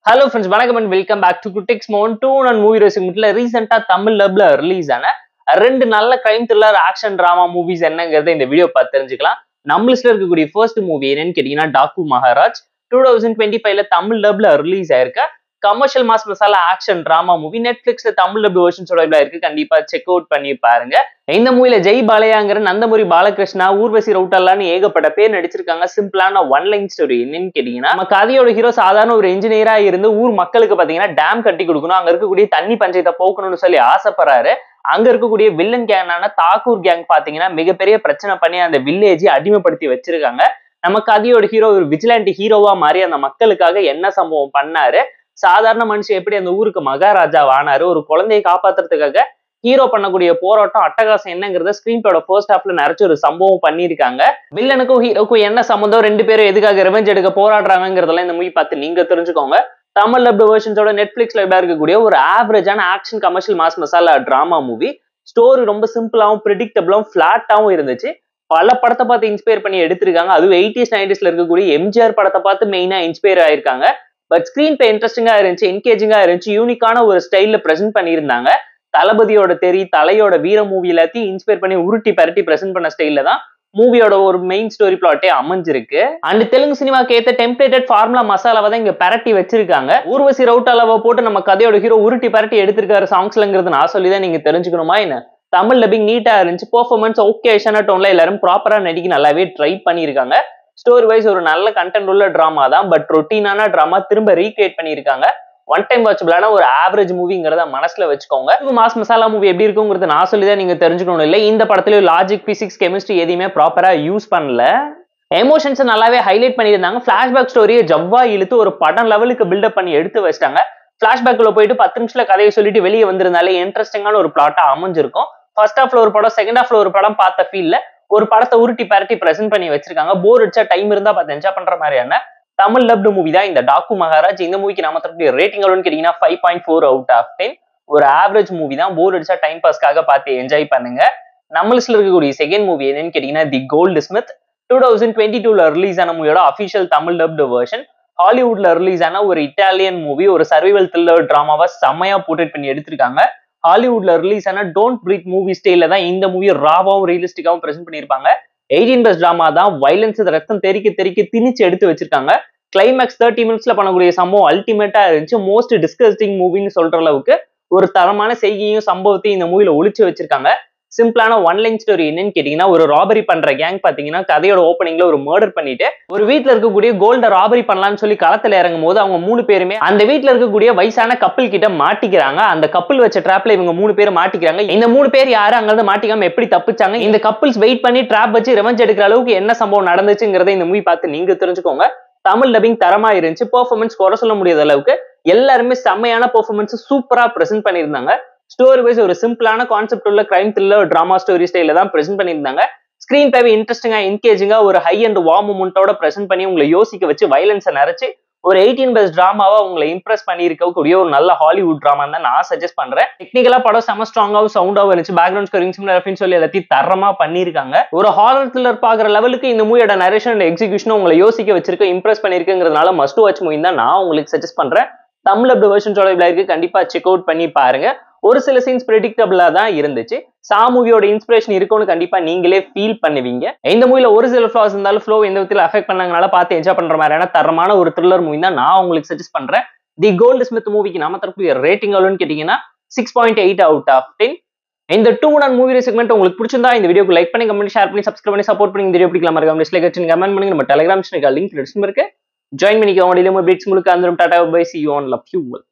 Hello friends, வணக்கம் and welcome back to Critics Mount 2 and movie racing. ரீசெண்டா தமிழ் டப்ல release ஆன ரெண்டு நல்ல crime thriller action drama movies என்னங்கறத இந்த வீடியோ பார்த்து தெரிஞ்சுக்கலாம். நம்ம லிஸ்ட்ல இருக்கக்கூடிய ஃபர்ஸ்ட் மூவி என்னன்னு கேட்டீங்கன்னா டாக்கு மகாராஜ் 2025ல தமிழ் டப்ல ரிலீஸ் ஆயிருக்க commercial mass masala action drama movie. நெட்ஃபிளிக்ஸ்ல தமிழ் டப் வெர்ஷன்ஸோட இருக்கு, கண்டிப்பா செக் அவுட் பண்ணி பாருங்க. இந்த மூவில ஜெய் பாலையாங்கிற நந்தமுரி பாலகிருஷ்ணா, ஊர்வசி ரவுட்டல்லான்னு ஏகப்பட்ட பேர் நடிச்சிருக்காங்க. சிம்பிளான ஒன் லைன் ஸ்டோரி. என்னன்னு கேட்டீங்கன்னா, நம்ம கதையோட ஹீரோ சாதாரண ஒரு இன்ஜினியரா இருந்து ஊர் மக்களுக்கு பாத்தீங்கன்னா டேம் கட்டி கொடுக்கணும், அங்க இருக்கக்கூடிய தண்ணி பஞ்சயத்தை போக்கணும்னு சொல்லி ஆசைப்படுறாரு. அங்க இருக்கக்கூடிய வில்லன் கேங்கான தாக்கூர் கேங் பாத்தீங்கன்னா மிகப்பெரிய பிரச்சனை பண்ணி அந்த வில்லேஜை அடிமைப்படுத்தி வச்சிருக்காங்க. நம்ம கதையோட ஹீரோ ஒரு விஜிலாண்டி ஹீரோவா மாறி அந்த மக்களுக்காக என்ன சம்பவம் பண்ணாரு, சாதாரண மனுஷன் எப்படி அந்த ஊருக்கு மகாராஜா ஆனாரு, ஒரு குழந்தையை காப்பாத்துறதுக்காக ஹீரோ பண்ணக்கூடிய போராட்டம் அட்டகாசம் என்னங்கிறத ஸ்கிரீன் பிளேயோட ஃபர்ஸ்ட் ஹாஃப்ல நிறைச்சு ஒரு சம்பவம் பண்ணிருக்காங்க. வில்லனுக்கும் ஹீரோக்கும் என்ன சம்பந்தம், ரெண்டு பேரும் எதுக்காக ரிவெஞ்ச் எடுக்க போராடுறாங்கிறதெல்லாம் இந்த மூவி பார்த்து நீங்க தெரிஞ்சுக்கோங்க. தமிழ் டப் வெர்ஷன்ஸோட நெட்ஃபிளிக்ஸ்ல இருக்கக்கூடிய ஒரு ஆவரேஜான action commercial mass masala drama movie. Story ரொம்ப சிம்பிளாவும் ப்ரெடிக்டபிளாவும் ஃபிளாட்டாவும் இருந்துச்சு. பல படத்தை பார்த்து இன்ஸ்பயர் பண்ணி எடுத்திருக்காங்க. அதுவும் 80s 90sல இருக்கக்கூடிய எம்ஜிஆர் படத்தை பார்த்து மெயினா இன்ஸ்பயர் ஆயிருக்காங்க. பட் ஸ்கிரீன் பிளே இன்ட்ரெஸ்டிங்கா இருந்துச்சு, என்கேஜிங்கா இருந்துச்சு, யூனிக்கான ஒரு ஸ்டைல்ல பிரசென்ட் பண்ணியிருந்தாங்க. தளபதியோட தலையோட வீர மூவி எல்லாத்தையும் இன்ஸ்பயர் பண்ணி உருட்டி பரட்டி பிரசென்ட் பண்ண ஸ்டைல்ல தான் மூவியோட ஒரு மெயின் ஸ்டோரி பிளாட்டே அமைஞ்சிருக்கு. அண்ட் தெலுங்கு சினிமாக்கு ஏத்த டெம்ப்ளேட்டட் ஃபார்முலா மசாலாவை தான் இங்க பரட்டி வச்சிருக்காங்க. ஊர்வசி ரவுட்டாலாவை போட்டு நம்ம கதையோட ஹீரோ உருட்டி பரட்டி எடுத்திருக்காரு சாங்ஸ்லங்கிறது நான் சொல்லிதான் நீங்க தெரிஞ்சுக்கணுமா என்ன? தமிழ் டப்பிங் நீட்டா இருந்துச்சு, பெர்ஃபார்மன்ஸ் ஓகேஷனா டோன்ல எல்லாரும் ப்ராப்பரா நடிக்க நல்லாவே ட்ரை பண்ணியிருக்காங்க. ஸ்டோரி வைஸ் ஒரு நல்ல கண்டென்ட் உள்ள டிராமா தான், பட் ரொட்டீனான டிராமா திரும்ப ரீக்ரியேட் பண்ணியிருக்காங்க. ஒன் டைம் வாட்சபிளான ஒரு ஆவரேஜ் மூவிங்கிறத மனசுல வச்சுக்கோங்க. மாஸ் மசாலா மூவி எப்படி இருக்குங்கிறது நான் சொல்லிதான் நீங்க தெரிஞ்சுக்கணும் இல்லை. இந்த படத்துல லாஜிக், பிசிக்ஸ், கெமிஸ்ட்ரி எதையுமே ப்ராப்பரா யூஸ் பண்ணல. எமோஷன்ஸ் நல்லாவே ஹைலைட் பண்ணியிருந்தாங்க. பிளாஷ்பேக் ஸ்டோரியை ஜவ்வா இழுத்து ஒரு படம் லெவலுக்கு பில்டப் பண்ணி எடுத்து வச்சிட்டாங்க. பிளாஷ்பேக்ல போயிட்டு 10 நிமிஷத்துல கதையை சொல்லிட்டு வெளியே வந்திருந்தாலே இன்ட்ரெஸ்டிங்கான ஒரு பிளாட்டா அமைஞ்சிருக்கும். ஃபர்ஸ்ட் ஹாஃப்ல ஒரு படம், செகண்ட் ஹாஃப்ல ஒரு படம் பார்த்த ஃபீல்ல ஒரு படத்தை உருட்டி பரட்டி பிரசென்ட் பண்ணி வச்சிருக்காங்க. போர் அடிச்சா டைம் இருந்தா பார்த்து என்ஜாய் பண்ற மாதிரியான தமிழ் டப்டு மூவி தான் இந்த டாக்கு மகாராஜ். இந்த மூவிக்கு நாம தரக்கூடிய ரேட்டிங் எவ்வளவுன்னு கேட்டீங்கன்னா 5.4 out of 10. ஒரு ஆவரேஜ் மூவி தான், போர் அடிச்சா டைம் பாஸ்க்காக பார்த்து என்ஜாய் பண்ணுங்க. நம்ம லிஸ்ட்ல இருக்கக்கூடிய செகண்ட் மூவி என்னன்னு கேட்டீங்கன்னா தி கோல்ட் ஸ்மித். 2022ல ரிலீஸ் ஆன மூவியோட அபிஷியல் தமிழ் டப்டு வெர்ஷன். ஹாலிவுட்ல ரிலீஸ் ஆன ஒரு இட்டாலியன் மூவி, ஒரு சர்வைவல் த்ரில்லர் டிராமாவா செம்மையா போர்ட்ரேட் பண்ணி எடுத்திருக்காங்க. ஹாலிவுட்ல ரிலீஸ் ஆன டோன்ட் பிரீத் மூவி ஸ்டைல தான் இந்த மூவி ராவாவும் ரியலிஸ்டிக்காவும் பிரசென்ட் பண்ணிருப்பாங்க. 18+ டிராமா தான், வயலன்ஸ் ரத்தம் தெறிக்க தெறிக்க திணிச்சு எடுத்து வச்சிருக்காங்க. கிளைமேக்ஸ் 30 மினிட்ஸ்ல பண்ணக்கூடிய சம்பவம் அல்டிமேட்டா இருந்துச்சு. மோஸ்ட் டிஸ்கஸ்டிங் மூவின்னு சொல்ற அளவுக்கு ஒரு தரமான செய்கையும் சம்பவத்தையும் இந்த மூவில ஒளிச்சு வச்சிருக்காங்க. சிம்பிளான ஒன் லைன் ஸ்டோரி என்னன்னு கேட்டீங்கன்னா, ஒரு ராபரி பண்ற கேங் பாத்தீங்கன்னா கதையோட ஓப்பனிங்ல ஒரு மர்டர் பண்ணிட்டு ஒரு வீட்டுல இருக்கக்கூடிய கோல்ட ராபரி பண்ணலாம்னு சொல்லி களத்துல இறங்கும் போது அவங்க 3 பேருமே அந்த வீட்டுல இருக்கக்கூடிய வயசான கப்பல் கிட்ட மாட்டிக்கிறாங்க. அந்த கப்பல் வச்ச ட்ராப்ல இவங்க 3 பேர் மாட்டிக்கிறாங்க. இந்த 3 பேர் யாரு, அங்கிருந்து மாட்டிக்காம எப்படி தப்பிச்சாங்க, இந்த கப்பல்ஸ் வெயிட் பண்ணி ட்ராப் வச்சு ரிவெஞ்ச் எடுக்கிற அளவுக்கு என்ன சம்பவம் நடந்துச்சுங்கிறத இந்த மூவி பார்த்து நீங்க தெரிஞ்சுக்கோங்க. தமிழ் டப்பிங் தரமா இருந்துச்சு, பெர்ஃபார்மன்ஸ் குறை சொல்ல முடியாத அளவுக்கு எல்லாருமே செம்மையான பெர்ஃபார்மன்ஸ் சூப்பரா பிரசென்ட் பண்ணியிருந்தாங்க. ஸ்டோரி வைஸ் ஒரு சிம்பிளான கான்செப்ட் உள்ள கிரைம் த்ரில்லர் டிராமா ஸ்டோரி ஸ்டைல தான் பிரசென்ட் பண்ணியிருந்தாங்க. ஸ்கிரீன் பிளே இன்ட்ரெஸ்டிங்கா, என்கேஜிங்கா, ஒரு ஹை அண்ட் வார்ம் மூமெண்டோட பிரசென்ட் பண்ணி உங்களை யோசிக்க வச்சு வயலன்ஸை நிறைச்சு ஒரு 18+ டிராமாவா உங்களை இம்ப்ரெஸ் பண்ணி இருக்கக்கூடிய ஒரு நல்ல ஹாலிவுட் டிராமா தான் நான் சஜஸ்ட் பண்றேன். டெக்னிக்கலா படம் செம ஸ்ட்ராங்காவும் சவுண்டாவும் இருந்துச்சு. பேக்ரவுண்ட் ஸ்கோரிங் சிமிலர் சொல்லி எல்லாத்தையும் தரமா பண்ணிருக்காங்க. ஒரு ஹாரர் த்ரில்லர் பாக்குற லெவலுக்கு இந்த மூவியோட நரேஷன் அண்ட் எக்ஸிகியூஷன் உங்களை யோசிக்க வச்சிருக்க, இம்ப்ரெஸ் பண்ணிருக்குங்கிறதுனால மஸ்ட் வாட்ச் மூவி தான் நான் உங்களுக்கு சஜஸ்ட் பண்றேன். தமிழ் டப் வெர்ஷன்ஸோட இருக்கு, கண்டிப்பா செக் அவுட் பண்ணி பாருங்க. ஒரு சில சீன்ஸ் ப்ரெடிக்டபிளா தான் இருந்துச்சு. சா மூவியோட இன்ஸ்பிரேஷன் இருக்கும்னு கண்டிப்பா நீங்களே ஃபீல் பண்ணுவீங்க. இந்த மூவில ஒரு சில ஃபிளாஸ் இருந்தாலும் ஃப்ளோ எந்த விதத்துல அஃபெக்ட் பண்ணாங்கனால பார்த்து என்ஜாய் பண்ற மாதிரியான தரமான ஒரு த்ரில்லர் மூவி தான் நான் உங்களுக்கு சஜஸ்ட் பண்றேன். தி கோல்ட் ஸ்மித் மூவிக்கு நாம தரக்கூடிய ரேட்டிங் எவ்வளவுன்னு கேட்டீங்கன்னா 6.8 out of 10. இந்த 2 and மூவி செக்மெண்ட் உங்களுக்கு பிடிச்சிருந்தா இந்த வீடியோக்கு லைக் பண்ணி, கமெண்ட், ஷேர் பண்ணி, சப்ஸ்கிரைப் பண்ணி சப்போர்ட் பண்ணி. இந்த வீடியோ பிடிக்கலாம் மறக்காம டிஸ்லைக் அடிச்சு கமெண்ட் பண்ணுங்க. நம்ம டெலிகிராம் சேனல் லிங்க் டிஸ்கிரிப்ஷன்ல இருக்கு, ஜாயின் பண்ணிக்கோங்க. டெய்லி அப்டேட்ஸ் உங்களுக்கு அந்த tata bye, see you on, love you all.